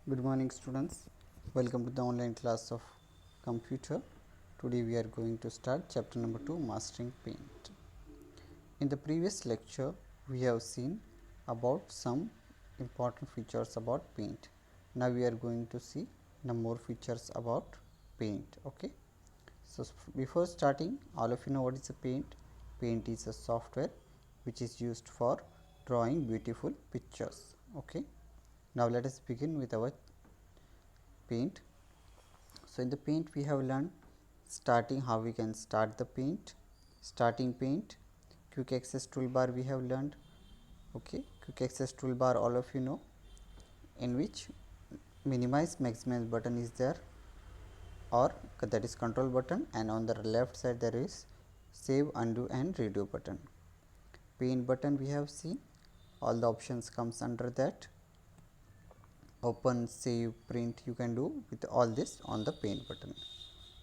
Good morning students, welcome to the online class of computer. Today we are going to start chapter number 2, Mastering Paint. In the previous lecture we have seen about some important features about paint. Now we are going to see some more features about paint. Okay. So before starting, all of you know what is a paint. Paint is a software which is used for drawing beautiful pictures. Okay. Now let us begin with our paint. So in the paint we have learned starting how we can start the paint, starting paint, quick access toolbar we have learned. Okay, quick access toolbar all of you know, in which minimize maximize button is there, or that is control button, and on the left side there is save, undo and redo button. Paint button we have seen, all the options comes under that. Open, save, print you can do with all this on the paint button.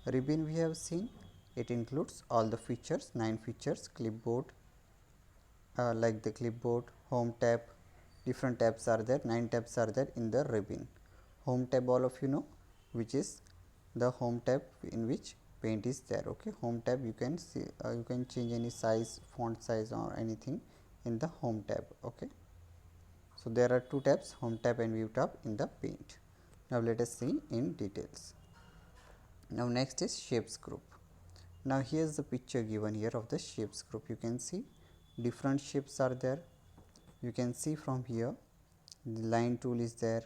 Ribbon we have seen, it includes all the features, 9 features, clipboard, like the clipboard, home tab, different tabs are there, 9 tabs are there in the ribbon. Home tab all of you know, which is the home tab in which paint is there. Okay, home tab you can see, you can change any size, font size or anything in the home tab. Okay, so there are 2 tabs, home tab and view tab in the paint. Now let us see in details. Now next is shapes group. Now here is the picture given here of the shapes group. You can see different shapes are there. You can see from here the line tool is there,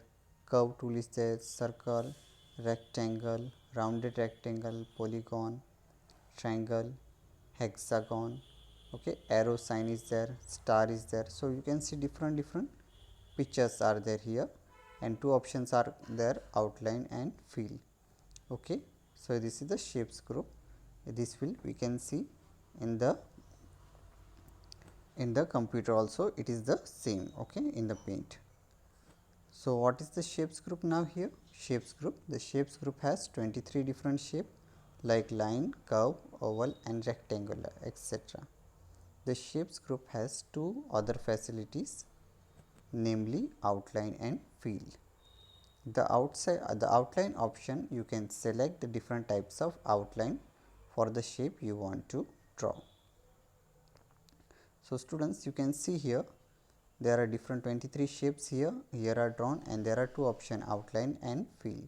curve tool is there, circle, rectangle, rounded rectangle, polygon, triangle, hexagon. Okay, arrow sign is there, star is there. So you can see different pictures are there here, and 2 options are there, outline and fill. Okay, so this is the shapes group. This will we can see in the computer also, it is the same. Okay, in the paint. So what is the shapes group now here? Shapes group, the shapes group has 23 different shape like line, curve, oval and rectangular, etc. The shapes group has 2 other facilities, namely outline and fill. The outline option, you can select the different types of outline for the shape you want to draw. So students, you can see here there are different 23 shapes here are drawn, and there are 2 options, outline and fill.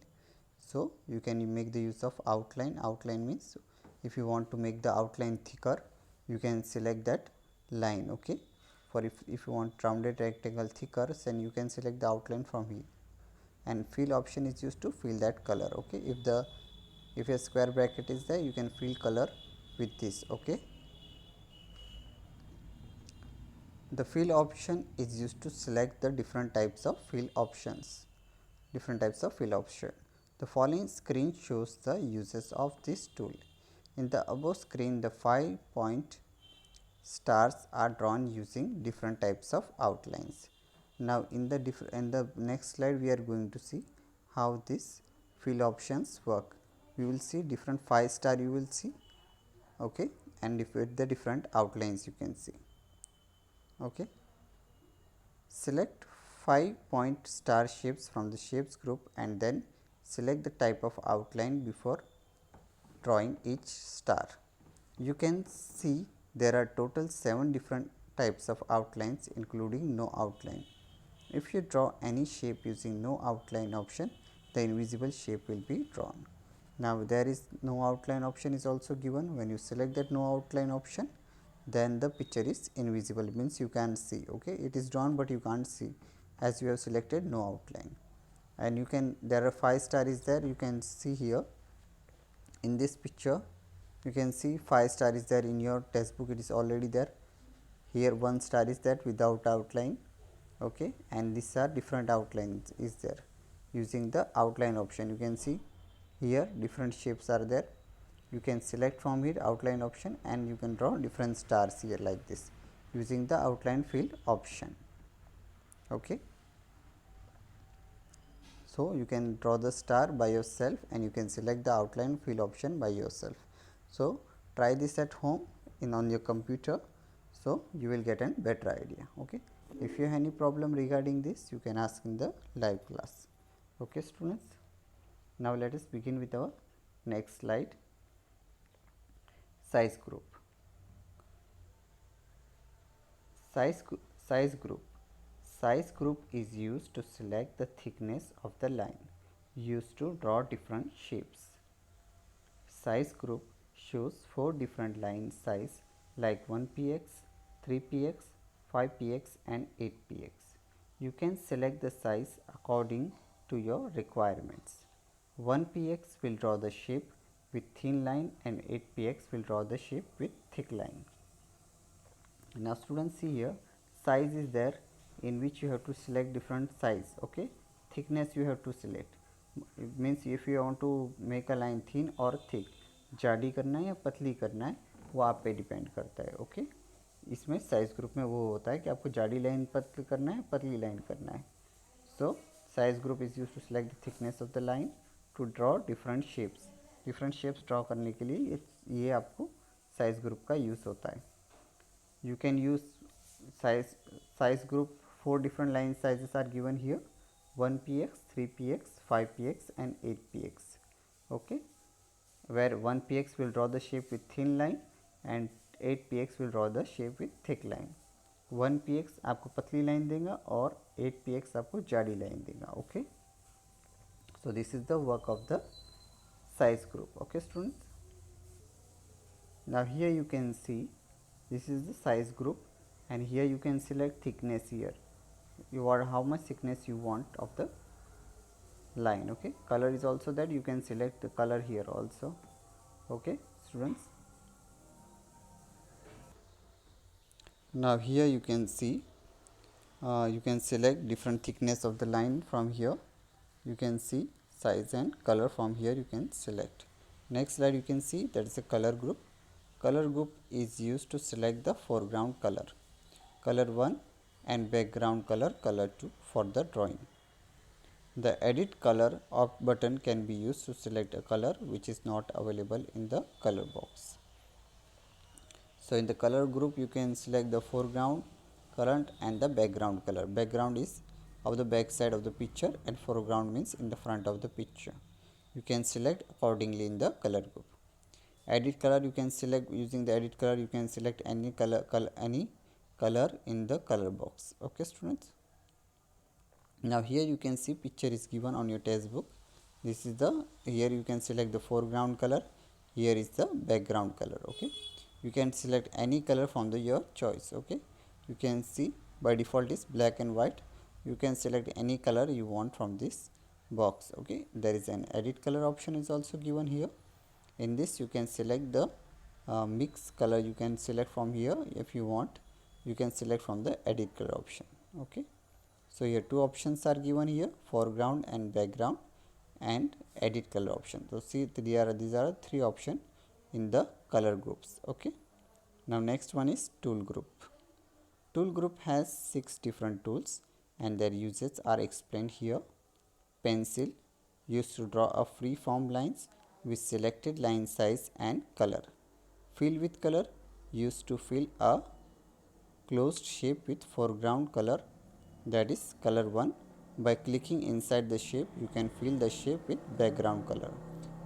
So you can make the use of outline. Outline means if you want to make the outline thicker, you can select that line. Okay, for if you want rounded rectangle thicker, then you can select the outline from here, and fill option is used to fill that color. Okay, if a square bracket is there, you can fill color with this. Okay, the fill option is used to select the different types of fill options. The following screen shows the uses of this tool. In the above screen, the 5-point stars are drawn using different types of outlines. Now in the next slide we are going to see how this fill options work. We will see different 5 star you will see. Okay, and with the different outlines you can see. Okay, select 5-point star shapes from the shapes group and then select the type of outline before drawing each star. You can see there are total 7 different types of outlines, including no outline. If you draw any shape using no outline option, the invisible shape will be drawn. Now there is no outline option is also given. When you select that no outline option, then the picture is invisible, means you can see. Okay, it is drawn but you can't see, as you have selected no outline. And you can, there are 5 star is there, you can see here in this picture. You can see 5 star is there in your textbook, it is already there. Here 1 star is that without outline. Okay, and these are different outlines is there using the outline option. You can see here different shapes are there. You can select from here outline option and you can draw different stars here like this using the outline fill option. Okay, so you can draw the star by yourself and you can select the outline fill option by yourself. So try this at home on your computer, so you will get a better idea. Okay, if you have any problem regarding this, you can ask in the live class. Okay students, now let us begin with our next slide. Size group. Size, size group. Size group is used to select the thickness of the line used to draw different shapes. Size group shows 4 different line size like 1px, 3px, 5px and 8px. You can select the size according to your requirements. 1px will draw the shape with thin line and 8px will draw the shape with thick line. Now students, see here, size is there in which you have to select different size. Okay, thickness you have to select. It means if you want to make a line thin or thick, जाडी करना है या पतली करना है वो आप पे डिपेंड करता है. ओके, इसमें साइज ग्रुप में वो होता है कि आपको जाडी लाइन पतली करना है, पतली लाइन करना है. So size group is use to select the thickness of the line to draw different shapes. Different shapes draw करने के लिए ये आपको साइज ग्रुप का यूज़ होता है. You can use size group. 4 different line sizes are given here: 1px, 3px, 5px and 8px. Okay, where 1px will draw the shape with thin line and 8px will draw the shape with thick line. 1px आपको पतली line देगा और 8px आपको जाडी line देगा. Okay, so this is the work of the size group. Okay students, now here you can see this is the size group and here you can select thickness. Here you are how much thickness you want of the line. Okay, color is also that you can select the color here also. Okay students, now here you can see you can select different thickness of the line from here. You can see size and color from here you can select. Next slide you can see that is a color group. Color group is used to select the foreground color, color 1 and background color, color 2 for the drawing. The edit color of button can be used to select a color which is not available in the color box. So in the color group you can select the foreground, current and the background color. Background is of the back side of the picture and foreground means in the front of the picture. You can select accordingly in the color group. Edit color you can select. Using the edit color you can select any color in the color box. Okay students, now here you can see picture is given on your textbook. This is the, here you can select the foreground color, here is the background color. Okay, you can select any color from the your choice. Okay, you can see by default is black and white. You can select any color you want from this box. Okay, there is an edit color option is also given here. In this you can select the mix color. You can select from here. If you want you can select from the edit color option. Okay, so here two options are given here: foreground and background and edit color option. So see these are three options in the color groups. Okay, now next one is tool group. Tool group has 6 different tools and their uses are explained here. Pencil, used to draw a free form lines with selected line size and color. Fill with color, used to fill a closed shape with foreground color, that is color 1. By clicking inside the shape you can fill the shape with background color,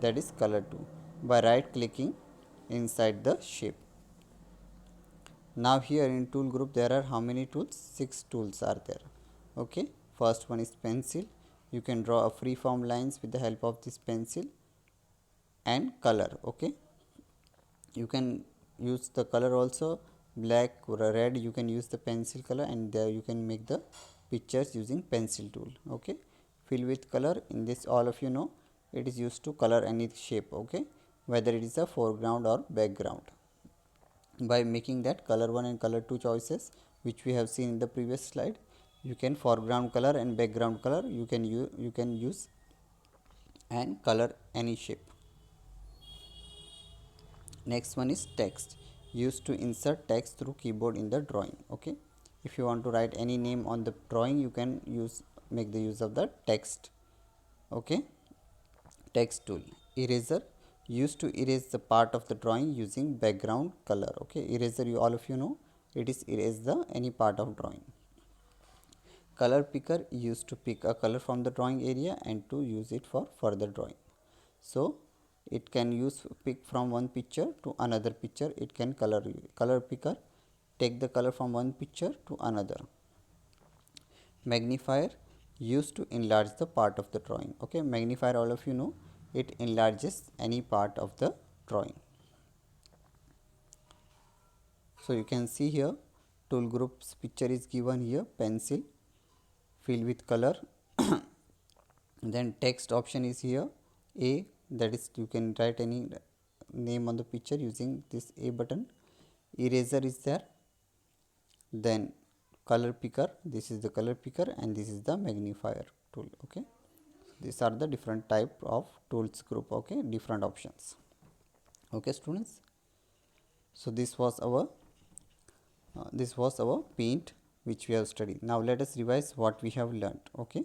that is color 2, by right clicking inside the shape. Now here in tool group there are how many tools? 6 tools are there. Okay, first one is pencil. You can draw a free form lines with the help of this pencil and color. Okay, you can use the color also, black or red. You can use the pencil color and there you can make the pictures using pencil tool. Okay, fill with color, in this all of you know it is used to color any shape. Okay, whether it is a foreground or background. By making that color 1 and color 2 choices which we have seen in the previous slide, you can foreground color and background color you can use and color any shape. Next one is text, used to insert text through keyboard in the drawing. Okay, if you want to write any name on the drawing you can make the use of the text. Okay, text tool. Eraser, used to erase the part of the drawing using background color. Okay, eraser, you all of you know it is erase the any part of drawing. Color picker used to pick a color from the drawing area and to use it for further drawing. So it can use pick from one picture to another picture. It can color picker take the color from one picture to another. Magnifier used to enlarge the part of the drawing. Okay, magnifier, all of you know, it enlarges any part of the drawing. So you can see here tool groups picture is given here, pencil, fill with color. Then text option is here, A, that is you can write any name on the picture using this A button. Eraser is there. Then color picker, this is the color picker and this is the magnifier tool. Okay, these are the different type of tools group. Okay, different options. Okay students, so this was our paint which we have studied. Now let us revise what we have learned. Okay,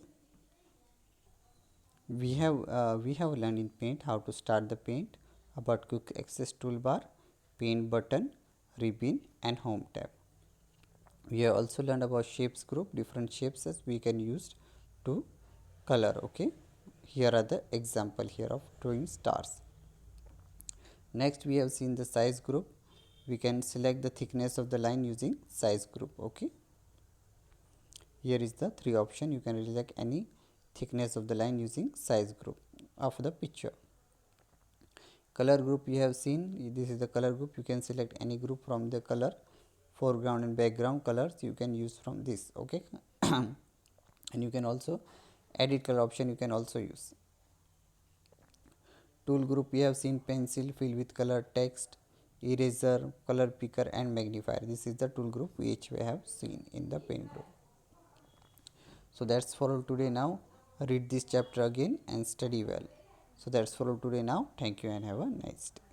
we have learned in paint how to start the paint, about quick access toolbar, paint button, ribbon and home tab. We have also learned about shapes group, different shapes as we can use to color. Okay, here are the example here of drawing stars. Next we have seen the size group. We can select the thickness of the line using size group. Okay, here is the three option. You can select any thickness of the line using size group of the picture. Color group we have seen, this is the color group. You can select any group from the color, foreground and background colors you can use from this. Okay, and you can also edit color option you can also use. Tool group we have seen pencil, fill with color, text, eraser, color picker and magnifier. This is the tool group which we have seen in the paint group. So that's for all today. Now read this chapter again and study well. So that's for all today now. Thank you and have a nice day.